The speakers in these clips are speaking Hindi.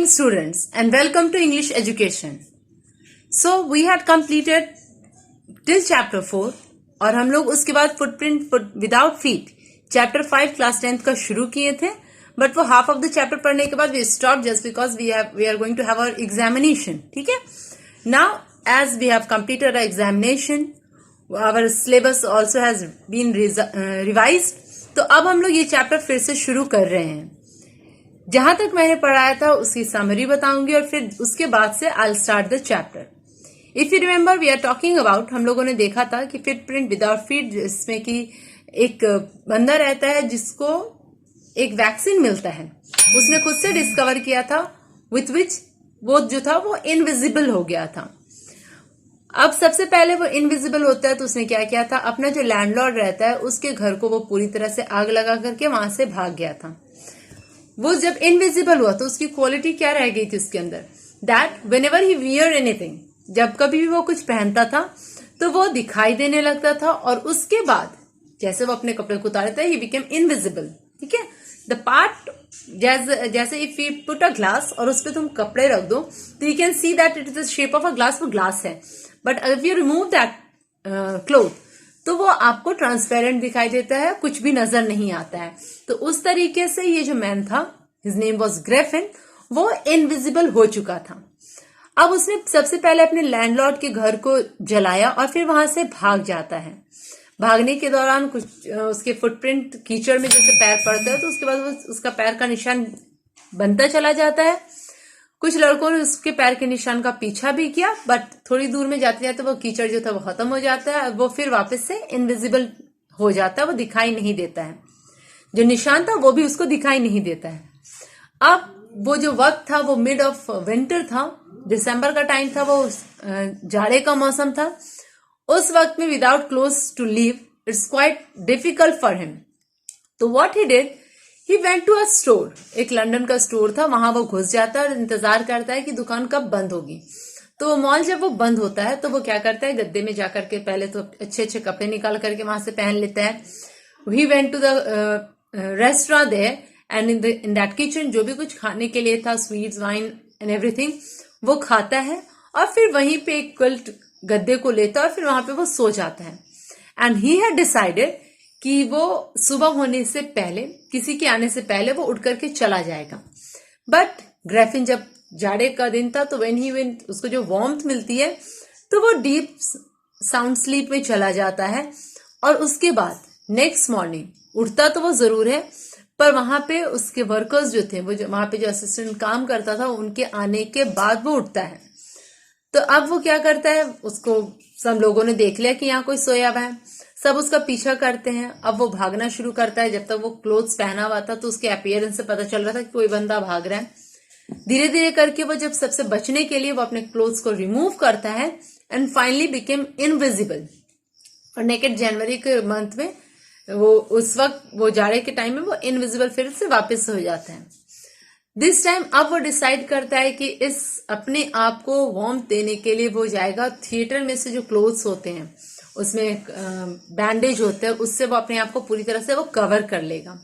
students, and welcome to English education. So we had completed till chapter 4 और हम लोग उसके बाद footprint without feet chapter 5 class 10th का शुरू किए थे, but वो half of the chapter पढ़ने के बाद we stopped just because we are going to have our examination. ठीक है? Now as we have completed our examination, our syllabus also has been revised. तो अब हम लोग ये चैप्टर फिर से शुरू कर रहे हैं. जहां तक मैंने पढ़ाया था उसकी समरी बताऊंगी और फिर उसके बाद से I will start the chapter. If you remember we are talking about, हम लोगों ने देखा था कि फुटप्रिंट विदाउट फीट, जिसमें कि एक बंदा रहता है जिसको एक वैक्सीन मिलता है, उसने खुद से डिस्कवर किया था, विथ विच वो जो था वो इनविजिबल हो गया था. अब सबसे पहले वो इनविजिबल होता है तो उसने क्या किया था, अपना जो लैंडलॉर्ड रहता है उसके घर को वो पूरी तरह से आग लगा करके वहां से भाग गया था. वो जब इनविजिबल हुआ तो उसकी क्वालिटी क्या रह गई थी उसके अंदर, that whenever he wear anything, जब कभी भी वो कुछ पहनता था तो वो दिखाई देने लगता था, और उसके बाद जैसे वो अपने कपड़े को उतारता है ही बिकेम इनविजिबल. ठीक है, द पार्ट जैसे if you put a glass और उस पर तुम कपड़े रख दो तो you can see that it is the shape of a glass, वो ग्लास है. But if you remove that cloth तो वो आपको ट्रांसपेरेंट दिखाई देता है, कुछ भी नजर नहीं आता है. तो उस तरीके से ये जो मैन था, हिज नेम वाज ग्रिफिन, वो इनविजिबल हो चुका था. अब उसने सबसे पहले अपने लैंडलॉर्ड के घर को जलाया और फिर वहां से भाग जाता है. भागने के दौरान कुछ उसके फुटप्रिंट कीचड़ में जैसे पैर पड़ता है तो उसके बाद वो उसका पैर का निशान बनता चला जाता है. कुछ लड़कों ने उसके पैर के निशान का पीछा भी किया, बट थोड़ी दूर में जाते जाते वो कीचड़ जो था वो खत्म हो जाता है, वो फिर वापस से इनविजिबल हो जाता है, वो दिखाई नहीं देता है. जो निशान था वो भी उसको दिखाई नहीं देता है. अब वो जो वक्त था वो मिड ऑफ विंटर था, दिसंबर का टाइम था, वो जाड़े का मौसम था. उस वक्त में without clothes to live it's quite difficult for him. तो what he did, he went to a store. एक लंदन का स्टोर था, वहां वो घुस जाता है और इंतजार करता है कि दुकान कब बंद होगी. तो मॉल जब वो बंद होता है तो वो क्या करता है, गद्दे में जाकर के पहले तो अच्छे अच्छे कपड़े निकाल करके वहां से पहन लेता है. He went to the restaurant there and in that kitchen जो भी कुछ खाने के लिए था, स्वीट्स, वाइन एंड एवरीथिंग, वो खाता है और फिर वहीं पे एक क्विल्ट गद्दे को लेता है और फिर वहां पे वो सो जाता है. एंड ही हैड डिसाइडेड कि वो सुबह होने से पहले, किसी के आने से पहले वो उठ करके चला जाएगा. बट ग्रिफिन जब जाड़े का दिन था तो व्हेन ही वेंट, उसको जो वार्मथ मिलती है तो वो डीप साउंड स्लीप में चला जाता है. और उसके बाद नेक्स्ट मॉर्निंग उठता तो वो जरूर है, पर वहां पे उसके वर्कर्स जो थे, वो जो वहां पे जो असिस्टेंट काम करता था, उनके आने के बाद वो उठता है. तो अब वो क्या करता है, उसको सब लोगों ने देख लिया कि यहाँ कोई सोया हुआ है, सब उसका पीछा करते हैं. अब वो भागना शुरू करता है. जब तक वो क्लोथ्स पहना हुआ था तो उसके अपीयरेंस से पता चल रहा था कि कोई बंदा भाग रहा है. धीरे धीरे करके वो जब सबसे बचने के लिए वो अपने क्लोथ्स को रिमूव करता है एंड फाइनली बिकेम इनविजिबल. और नेकेड जनवरी के मंथ में वो, उस वक्त वो जाड़े के टाइम में वो इनविजिबल फिर से वापस हो जाता है. दिस टाइम अब वो डिसाइड करता है कि इस अपने आप को वार्म देने के लिए वो जाएगा थिएटर में से जो क्लोथ्स होते हैं उसमें बैंडेज होता है, उससे वो अपने आप को पूरी तरह से वो कवर कर लेगा.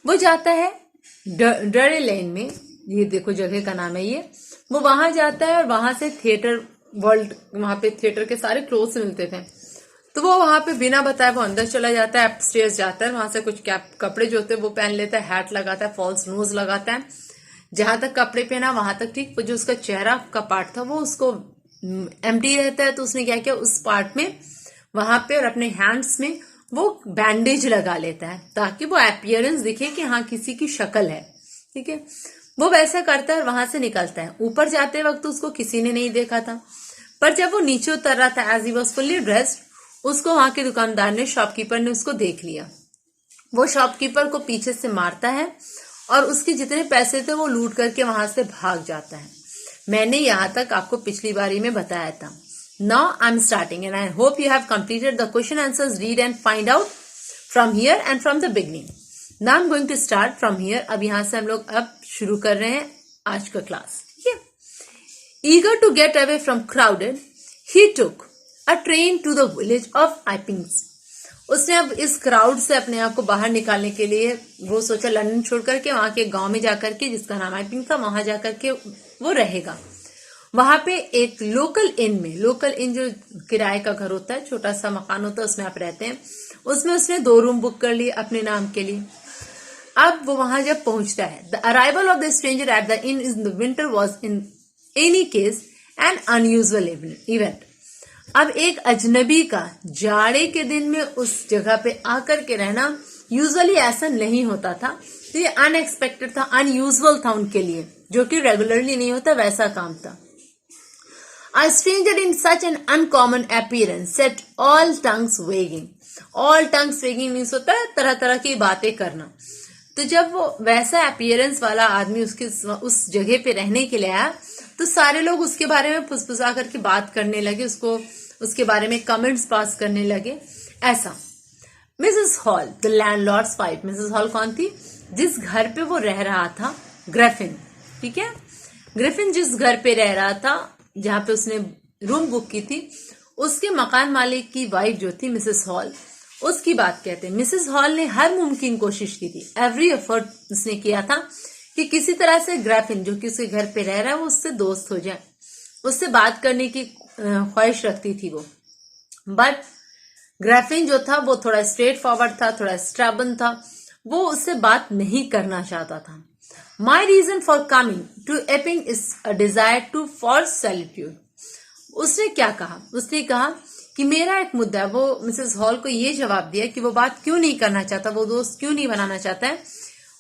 वो जाता है डरे लेन में, ये देखो जगह का नाम है ये. वो वहां जाता है और वहां से थिएटर वर्ल्ड, वहां पे थिएटर के सारे क्लोथ्स मिलते थे. तो वो वहां पे बिना बताए वो अंदर चला जाता है, अपस्टेयर्स जाता है, वहां से कुछ कपड़े जो होते हैं वो पहन लेता है, हैट लगाता है, फॉल्स नोज लगाता है. जहां तक कपड़े पहना वहां तक ठीक, जो उसका चेहरा का पार्ट था वो उसको एम्प्टी रहता है. तो उसने क्या किया, उस पार्ट में वहां पे और अपने हैंड्स में वो बैंडेज लगा लेता है ताकि वो अपीयरेंस दिखे कि हाँ किसी की शक्ल है. ठीक है, वो वैसा करता है और वहां से निकलता है. ऊपर जाते वक्त उसको किसी ने नहीं देखा था, पर जब वो नीचे उतर रहा था as he was fully dressed, उसको वहां के दुकानदार ने, शॉपकीपर ने उसको देख लिया. वो शॉपकीपर को पीछे से मारता है और उसके जितने पैसे थे वो लूट करके वहां से भाग जाता है. मैंने यहां तक आपको पिछली बारी में बताया था. Now I'm starting and I hope you have completed the question answers. Read and find out from here and from the beginning. Now I'm going to start from here. अब यहाँ से हम लोग अब शुरू कर रहे हैं आज का क्लास. ठीक है. Eager to get away from crowded, he took a train to the village of Ipings. उसने अब इस क्राउड से अपने आप को बाहर निकालने के लिए वो सोचा लंदन छोड़ करके वहां के गांव में जाकर के, जिसका नाम आई थिंक था, वहां जाकर के वो रहेगा। वहां पे एक लोकल इन जो किराए का घर होता है, छोटा सा मकान होता है, उसमें आप रहते हैं, उसमें उसने 2 रूम बुक कर लिए अपने नाम के लिए। अब वो वहां जब पहुंचता है, the arrival of the stranger at the in in the winter was in any case N unusual event. अब एक अजनबी का जाड़े के दिन में उस जगह पे आकर के रहना यूजुअली ऐसा नहीं होता था, तो ये अनएक्सपेक्टेड था, अनयूजुअल था उनके लिए, जो कि रेगुलरली नहीं होता, वैसा काम था। A stranger in such an uncommon appearance set all tongues wagging. All tongues wagging means होता है तरह तरह की बातें करना। तो जब वो वैसा अपीयरेंस वाला आदमी उस जगह पे रहने के लिए आया, तो सारे लोग उसके बारे में फुसफुसा करके बात करने लगे, उसके बारे में कमेंट्स पास करने लगे। ऐसा Mrs hall, the landlords wife, Mrs hall कौन थी? जिस घर पे वो रह रहा था, ग्रिफिन, ठीक है, ग्रिफिन जिस घर पे रह रहा था, जहां पे उसने रूम बुक की थी, उसके मकान मालिक की वाइफ जो थी मिसेस हॉल, उसकी बात कहते हैं। मिसेस हॉल ने हर मुमकिन कोशिश की थी, एवरी एफर्ट उसने किया था कि किसी तरह से ग्रिफिन जो कि उसके घर पे रह रहा है वो उससे दोस्त हो जाए, उससे बात करने की ख्वाहिश रखती थी वो। बट ग्रिफिन जो था वो थोड़ा स्ट्रेट फॉरवर्ड था, थोड़ा स्टबर्न था, वो उससे बात नहीं करना चाहता था। My reason for coming to Epping is a desire to for solitude. उसने क्या कहा? उसने कहा कि मेरा एक मुद्दा है। वो मिसेस हॉल को ये जवाब दिया कि वो बात क्यों नहीं करना चाहता, वो दोस्त क्यों नहीं बनाना चाहता है।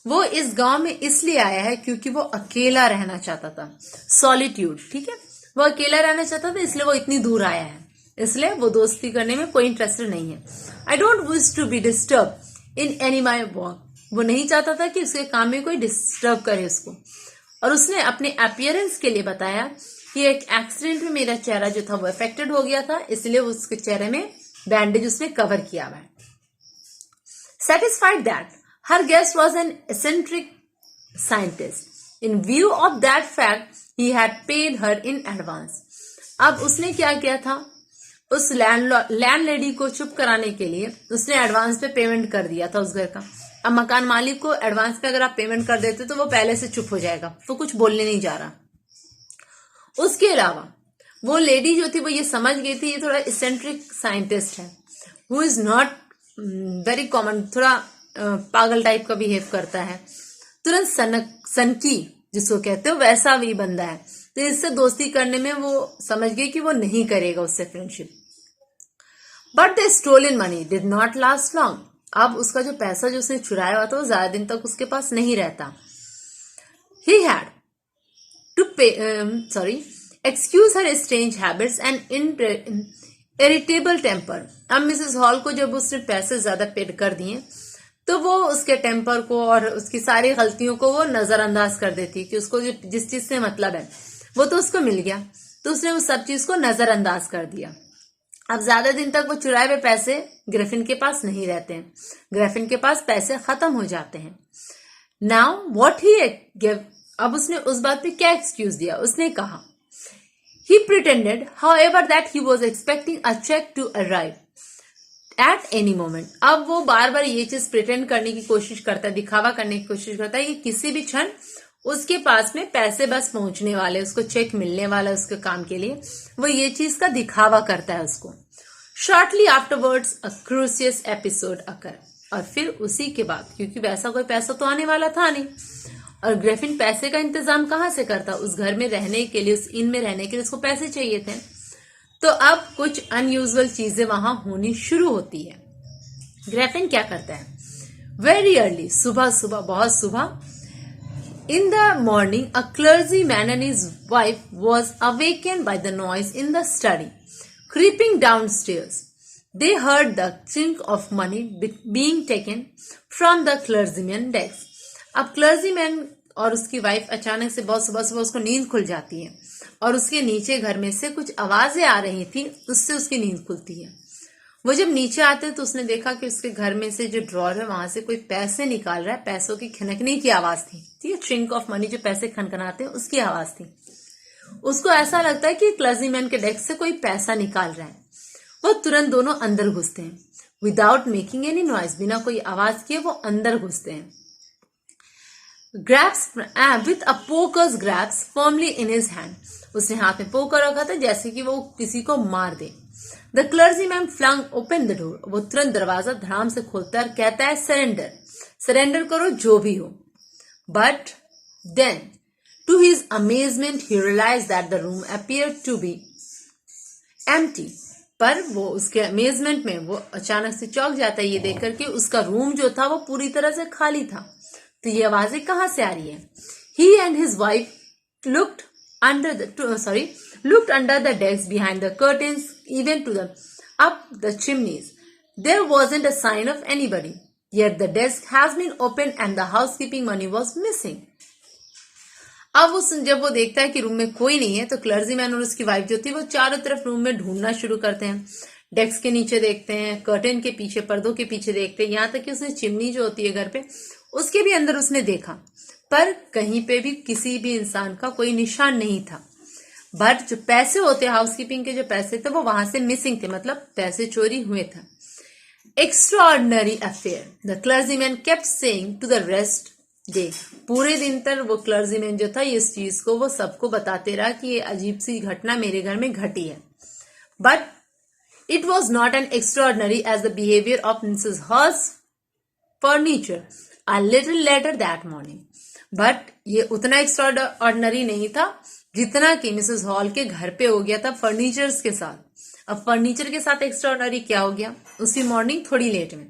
वो इस गांव में इसलिए आया है क्योंकि वो अकेला रहना चाहता था, सॉलिट्यूड, ठीक है, वो अकेला रहना चाहता था, इसलिए वो इतनी दूर आया है, इसलिए वो दोस्ती करने में कोई इंटरेस्टेड नहीं है। I don't wish to be disturb in any my work. वो नहीं चाहता था कि उसके काम में कोई डिस्टर्ब करे उसको। और उसने अपने अपीयरेंस के लिए बताया कि एक एक्सीडेंट में मेरा चेहरा जो था वो अफेक्टेड हो गया था, इसलिए उसके चेहरे में बैंडेज उसने कवर किया हुआ है। Satisfied that her guest was an eccentric scientist, in view of that fact he had paid her in advance. अब उसने क्या किया था, उस लैंडलेडी को चुप कराने के लिए उसने एडवांस पे पेमेंट कर दिया था उस घर का। अब मकान मालिक को एडवांस पे अगर आप पेमेंट कर देते तो वो पहले से चुप हो जाएगा, तो कुछ बोलने नहीं जा रहा। उसके अलावा वो लेडी जो थी वो ये समझ गई थी ये थोड़ा इसेंट्रिक साइंटिस्ट है, who is not very common, थोड़ा पागल टाइप का बिहेव करता है, तुरंत सनकी जिसको कहते हो वैसा भी बंदा है। तो इससे दोस्ती करने में वो समझ गई कि वो नहीं करेगा उससे friendship. But the stolen money did not last long. अब उसका जो पैसा जो उसने चुराया हुआ था वो ज्यादा दिन तक उसके पास नहीं रहता। He had to excuse her strange habits and irritable temper। अब मिसेस हॉल को जब उसने पैसे ज्यादा पेड कर दिए तो वो उसके टेम्पर को और उसकी सारी गलतियों को वो नजरअंदाज कर देती कि उसको जिस चीज से मतलब है वो तो उसको मिल गया, तो उसने उस सब चीज को नजरअंदाज कर दिया। अब ज्यादा दिन तक वो चुराए हुए पैसे ग्रिफिन के पास नहीं रहते हैं, ग्रिफिन के पास पैसे खत्म हो जाते हैं। Now what he give. अब उसने उस बात पे क्या एक्सक्यूज दिया? उसने कहा he pretended however that he was expecting a check to arrive at any moment। अब वो बार बार ये चीज प्रिटेंड करने की कोशिश करता है, दिखावा करने की कोशिश करता है कि किसी भी क्षण उसके पास में पैसे बस पहुंचने वाले, उसको चेक मिलने वाला उसके काम के लिए, वो ये चीज का दिखावा करता है उसको। शॉर्टली आफ्टरवर्ड्स अ क्रूसियस एपिसोड अकर। और फिर उसी के बाद, क्योंकि वैसा कोई पैसा तो आने वाला था नहीं और ग्रिफिन पैसे का इंतजाम कहां से करता, उस घर में रहने के लिए, उस इन में रहने के लिए उसको पैसे चाहिए थे। तो अब कुछ अनयूजुअल चीजें वहां होनी शुरू होती है। ग्रिफिन क्या करता है, वेरी अर्ली, सुबह सुबह, बहुत सुबह, in the morning a clergyman and his wife was awakened by the noise in the study, creeping downstairs they heard the chink of money being taken from the clergyman desk। अब क्लर्जीमैन और उसकी वाइफ अचानक से बहुत सुबह सुबह उसको नींद खुल जाती है और उसके नीचे घर में से कुछ आवाजें आ रही थी, उससे उसकी नींद खुलती है। वो जब नीचे आते तो उसने देखा कि उसके घर में से जो ड्रॉर है वहां से कोई पैसे निकाल रहा है, पैसों की खनकने की आवाज थी, ठीक है, ट्रिंक ऑफ मनी जो पैसे खनखनाते हैं उसकी आवाज थी। उसको ऐसा लगता है कि क्लर्जीमैन के डेस्क से कोई पैसा निकाल रहा है। वो तुरंत दोनों अंदर घुसते हैं। विदाउट मेकिंग एनी नॉइज, बिना कोई आवाज किए वो अंदर घुसते हैं. Grasps with a pokers grasps firmly in his hand, उसने हाथ में पोकर रखा था जैसे कि वो किसी को मार दे. The clergyman flung open the door, वो तुरंत दरवाजा धड़ाम से खोलता है और कहता है सरेंडर, सरेंडर करो जो भी हो. But then to his amazement he realise that the room appear to be empty. पर वो उसके अमेजमेंट में वो अचानक से चौंक जाता है ये देख करके उसका रूम जो था वो पूरी तरह से खाली था. तो ये आवाजें कहां से आ रही है? He and his wife looked under the desks, behind the curtains, even to the up the chimneys. There wasn't a sign of anybody. Yet the desk has been opened and the housekeeping money was missing. अब जब वो देखता है कि रूम में कोई नहीं है तो क्लर्जीमैन और उसकी वाइफ जो थी वो चारों तरफ रूम में ढूंढना शुरू करते हैं. डेस्क के नीचे देखते हैं, कर्टेन के पीछे, पर्दों के पीछे देखते हैं, यहाँ तक कि उसने चिमनी जो होती है घर पे उसके भी अंदर उसने देखा, पर कहीं पे भी किसी भी इंसान का कोई निशान नहीं था. बट जो पैसे होते हाउसकीपिंग के जो पैसे थे वो वहां से मिसिंग थे, मतलब पैसे चोरी हुए थे. Extraordinary affair, the clergyman kept saying to the rest day. पूरे दिन तक वो क्लर्जीमैन जो था इस चीज को वो सबको बताते रहा कि ये अजीब सी घटना मेरे घर में घटी है. But it was not an extraordinary as the behaviour of Mrs Hall's furniture a little later that morning. बट ये उतना एक्स्ट्राऑर्डिनरी नहीं था जितना कि मिसेस हॉल के घर पे हो गया था फर्नीचर्स के साथ. अब फर्नीचर के साथ एक्स्ट्राऑर्डिनरी क्या हो गया उसी मॉर्निंग थोड़ी लेट में.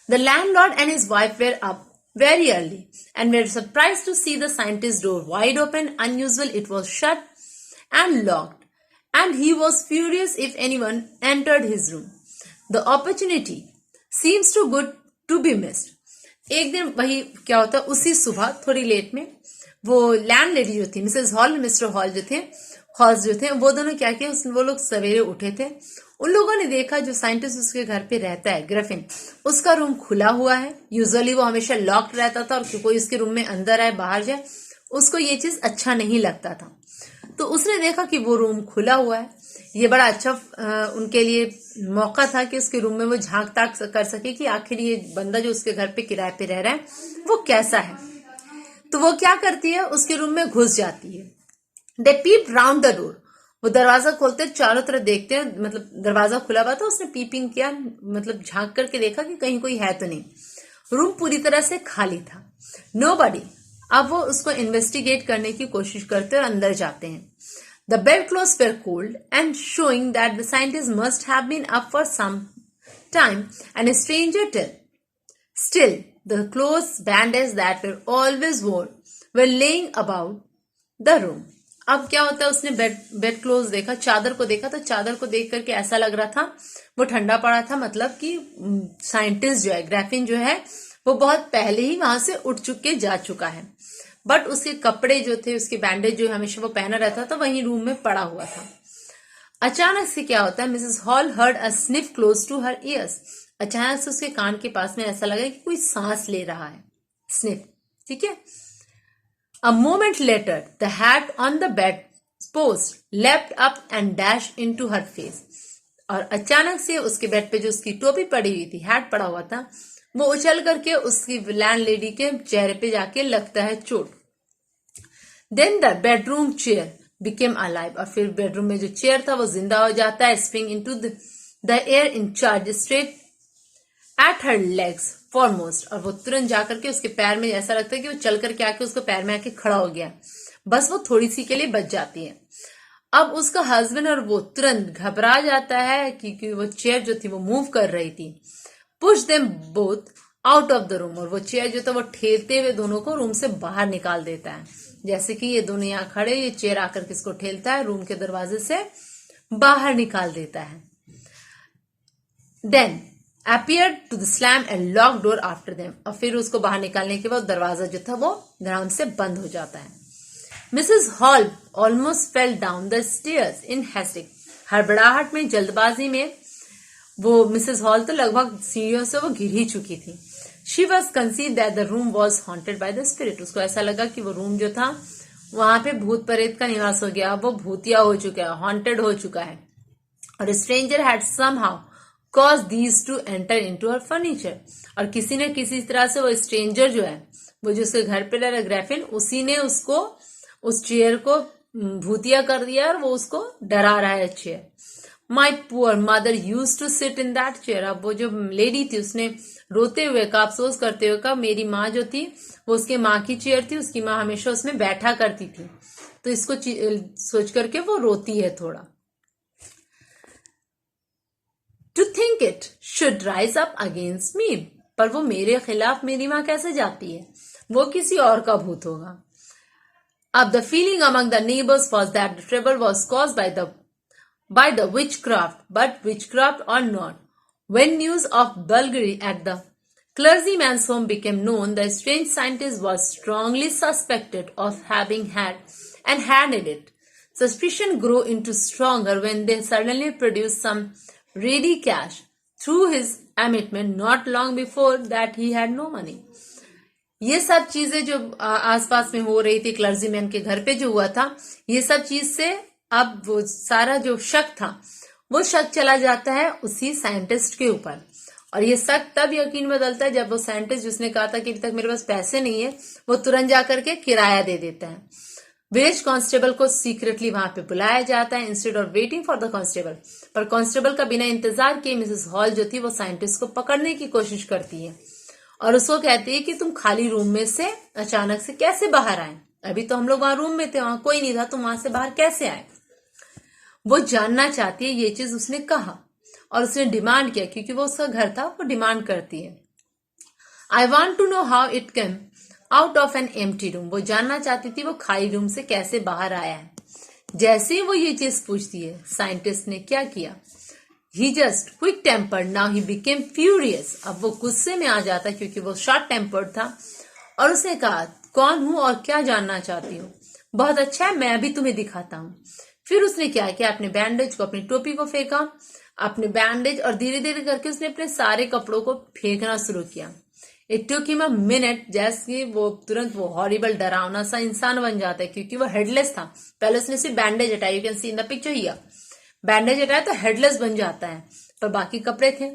The landlord and his wife were up very early and were surprised to see the scientist's door wide open. Unusual, it was shut and locked, and he was furious if anyone entered his room. The opportunity seems too good to be missed. एक दिन वही क्या होता उसी सुबह थोड़ी लेट में वो लैंडलेडी जो थी मिसेस हॉल मिस्टर हॉल जो थे वो दोनों क्या किया, वो लोग सवेरे उठे थे. उन लोगों ने देखा जो साइंटिस्ट उसके घर पे रहता है ग्रिफिन, उसका रूम खुला हुआ है. यूजुअली वो हमेशा लॉक्ड रहता था और कोई उसके रूम में अंदर आए बाहर जाए उसको ये चीज अच्छा नहीं लगता था. तो उसने देखा कि वो रूम खुला हुआ है. ये बड़ा अच्छा उनके लिए मौका था कि उसके रूम में वो झांक ताक कर सके कि आखिर ये बंदा जो उसके घर पे किराए पे रह रहा है वो कैसा है. तो वो क्या करती है, उसके रूम में घुस जाती है. दे पीप राउंड द डोर, वो दरवाजा खोलते चारों तरफ देखते हैं, मतलब दरवाजा खुला हुआ था, उसने पीपिंग किया, मतलब झांक करके देखा कि कहीं कोई है तो नहीं. रूम पूरी तरह से खाली था. नोबडी. अब वो उसको इन्वेस्टिगेट करने की कोशिश करते और अंदर जाते हैं. The bedclothes were cold and showing that the scientist must have been up for some time and a stranger tale. Still, the clothes bandages that were always worn were laying about the room. अब क्या होता है, उसने बेड क्लोज देखा, चादर को देखा, तो चादर को देख करके ऐसा लग रहा था वो ठंडा पड़ा था, मतलब कि साइंटिस्ट जो है ग्रिफिन जो है वो बहुत पहले ही वहां से उठ के जा चुका है. बट उसके कपड़े जो थे, उसके बैंडेज जो हमेशा वो पहना रहता था वहीं रूम में पड़ा हुआ था. अचानक से क्या होता है, Mrs Hall heard a sniff close to her ears. अचानक से उसके कान के पास में ऐसा लगा कि कोई सांस ले रहा है. स्निफ, ठीक है. A moment later the hat on the bedpost left up and dash into her face. और अचानक से उसके बेड पे जो उसकी टोपी पड़ी हुई थी, हैट पड़ा हुआ था, वो उछल करके उसकी लैंडलेडी के चेहरे पे जाके लगता है चोट. Then the bedroom chair became alive. और फिर बेडरूम में जो चेयर था वो जिंदा हो जाता है. Spring into the air in charge straight at her legs foremost. और वो तुरंत जाकर के उसके पैर में ऐसा लगता है कि वो चल करके आके उसको पैर में आके खड़ा हो गया. बस वो थोड़ी सी के लिए बच जाती है. अब उसका हस्बैंड और वो तुरंत घबरा जाता है क्योंकि वो चेयर जो थी वो मूव कर रही थी. Push them both out of the room. और वो चेयर जो था वो ठेलते हुए दोनों को रूम से बाहर निकाल देता है. जैसे कि ये दोनों यहाँ खड़े, ये चेयर आकर किसको ठेलता है, रूम के दरवाजे से बाहर निकाल देता है. Then appeared to the slam and locked door after them. और फिर उसको बाहर निकालने के बाद दरवाजा जो था वो धड़ाम से बंद हो जाता है. Mrs Hall almost fell down the stairs in haste. हड़बड़ाहट में, जल्दबाजी में वो मिसेस हॉल तो लगभग सीढ़ियों से वो गिर ही चुकी थी. She was conceive that the room was haunted by the spirit. उसको ऐसा लगा कि वो रूम जो था वहां पे भूत प्रेत का निवास हो गया, वो भूतिया हो चुका है, हॉन्टेड हो चुका है. और stranger had somehow cause these two enter into her furniture. और किसी न किसी तरह से वो स्ट्रेंजर जो है, वो जो उसके घर पे रह रहा ग्रैफिन, उसी ने उसको उस चेयर को भूतिया कर दिया और वो उसको डरा रहा है chair. My poor mother use to sit in that chair. अब वो जो लेडी थी उसने रोते हुए कहा, अफसोस करते हुए कहा, मेरी माँ जो थी वो उसकी माँ की चेयर थी, उसकी माँ हमेशा उसमें बैठा करती थी। तो इसको सोच करके वो रोती है थोड़ा। To think it should rise up against me. पर वो मेरे खिलाफ मेरी माँ कैसे जाती है, वो किसी और का भूत होगा। अब the feeling among the neighbours was that the trouble was cause by the witchcraft, but witchcraft or not. When news of Bulgari at the clergyman's home became known, the strange scientist was strongly suspected of having handed it. Suspicion grew into stronger when they suddenly produced some ready cash through his admittment not long before that he had no money. ये सब चीजें जो आसपास में हो रही थी, क्लर्जीमैन के घर पे जो हुआ था, ये सब चीज से अब वो सारा जो शक था वो शक चला जाता है उसी साइंटिस्ट के ऊपर। और ये शक तब यकीन बदलता है जब वो साइंटिस्ट जिसने कहा था कि अभी तक मेरे पास पैसे नहीं है, वो तुरंत जाकर के किराया दे देता है। विलेज कांस्टेबल को सीक्रेटली वहां पे बुलाया जाता है instead of waiting for the constable. पर कांस्टेबल का बिना इंतजार किए मिसेस हॉल जो थी वो साइंटिस्ट को पकड़ने की कोशिश करती है और उसको कहती है कि तुम खाली रूम में से अचानक से कैसे बाहर आए, अभी तो हम लोग वहां रूम में थे, वहां कोई नहीं था, तुम वहां से बाहर कैसे आए। वो जानना चाहती है, ये चीज उसने कहा और उसने डिमांड किया, क्योंकि वो उसका घर था, वो डिमांड करती है। I want to know how it came out of an empty room. वो जानना चाहती थी वो खाली रूम से कैसे बाहर आया है। जैसे ही वो ये चीज पूछती है, साइंटिस्ट ने क्या किया, he just quick tempered, now he became furious. अब वो गुस्से में आ जाता क्योंकि वो शॉर्ट टेम्पर्ड था और उसने कहा, कौन हूं और क्या जानना चाहती हूँ? बहुत अच्छा है, मैं अभी तुम्हें दिखाता हूँ। फिर उसने क्या किया, अपने बैंडेज को, अपनी टोपी को फेंका, अपने बैंडेज, और धीरे धीरे करके उसने अपने सारे कपड़ों को फेंकना शुरू किया। It took him a minute, जैसे वो तुरंत वो हॉरिबल डरावना सा इंसान बन जाता है, क्योंकि वो हेडलेस था। पहले उसने सिर्फ बैंडेज हटाया, you can see in the picture here, bandage हटाया तो हेडलेस बन जाता है, पर बाकी कपड़े थे।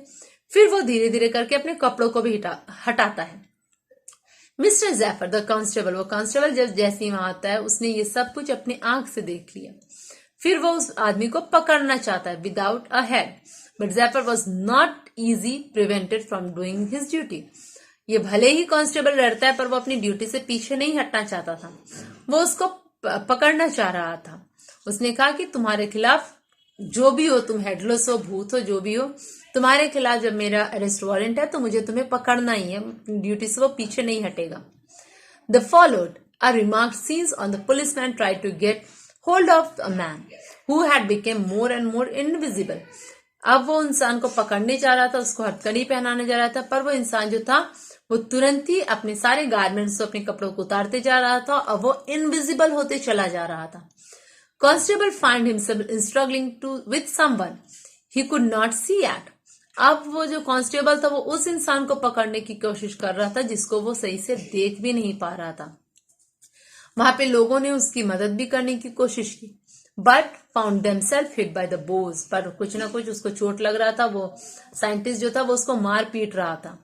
फिर वो धीरे धीरे करके अपने कपड़ों को भी हटाता है। मिस्टर जैफर द कांस्टेबल, वो कांस्टेबल जब जैसे ही वहां आता है, उसने ये सब कुछ अपनी आंख से देख लिया। फिर वो उस आदमी को पकड़ना चाहता है without a head, but Jaffer was not easy prevented from doing his duty. ये भले ही कांस्टेबल डरता है, पर वो अपनी ड्यूटी से पीछे नहीं हटना चाहता था, वो उसको पकड़ना चाह रहा था। उसने कहा कि तुम्हारे खिलाफ जो भी हो, तुम हेडलेस हो, भूत हो, जो भी हो, तुम्हारे खिलाफ जब मेरा अरेस्ट वारंट है तो मुझे तुम्हें पकड़ना ही है, ड्यूटी से वो पीछे नहीं हटेगा। The followed a remark scenes on the policeman try to get hold of a man who had become more and more invisible. अब वो इंसान को पकड़ने जा रहा था, उसको हथकड़ी पहनाने जा रहा था, पर वो इंसान जो था वो तुरंत ही अपने सारे गारमेंट्स को, अपने कपड़ों को उतारते जा रहा था और वो इनविजिबल होते चला जा रहा था। Constable find himself struggling to with someone he could not see at. अब वो जो कांस्टेबल था वो उस इंसान को पकड़ने की कोशिश कर रहा था जिसको वो सही से देख भी नहीं पा रहा था। वहां पे लोगों ने उसकी मदद भी करने की कोशिश की, but found themselves hit by the boughs. पर कुछ ना कुछ उसको चोट लग रहा था, वो साइंटिस्ट जो था वो उसको मार पीट रहा था।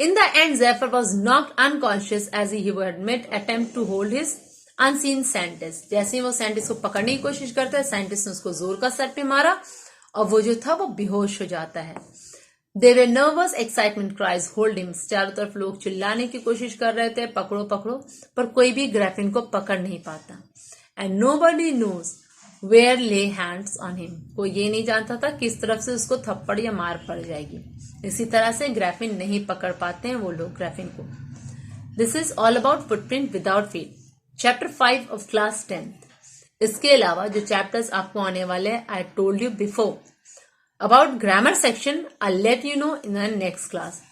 In the end, Zephyr was knocked unconscious as he had made attempt to hold his unseen scientist. जैसे ही वो साइंटिस्ट को पकड़ने की कोशिश करता है, साइंटिस्ट ने उसको जोर का सर पे मारा और वो जो था वो बेहोश हो जाता है। They were nervous excitement cries hold him. चारों तरफ लोग चिल्लाने की कोशिश कर रहे थे, पकड़ो पकड़ो, पर कोई भी ग्रैफिन को पकड़ नहीं पाता। And nobody knows where lay hands on him. कोई ये नहीं जानता था किस तरफ से उसको थप्पड़ या मार पड़ जाएगी। इसी तरह से ग्रैफिन नहीं पकड़ पाते हैं वो लोग ग्रैफिन को। This is all about footprint without feet, chapter 5 of class 10th। इसके अलावा जो चैप्टर्स आपको आने वाले हैं, I told you before about grammar section, I let you know in the next class.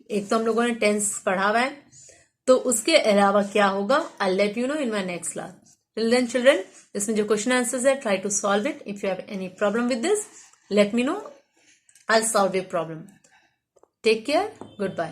एक तो हम लोगों ने टेंस पढ़ा हुआ है, तो उसके अलावा क्या होगा, I let you know in my next class. Till then children, इसमें जो क्वेश्चन आंसर्स है, try to solve it. If you have any problem with this, let me know, I will solve your problem. Take care. Goodbye.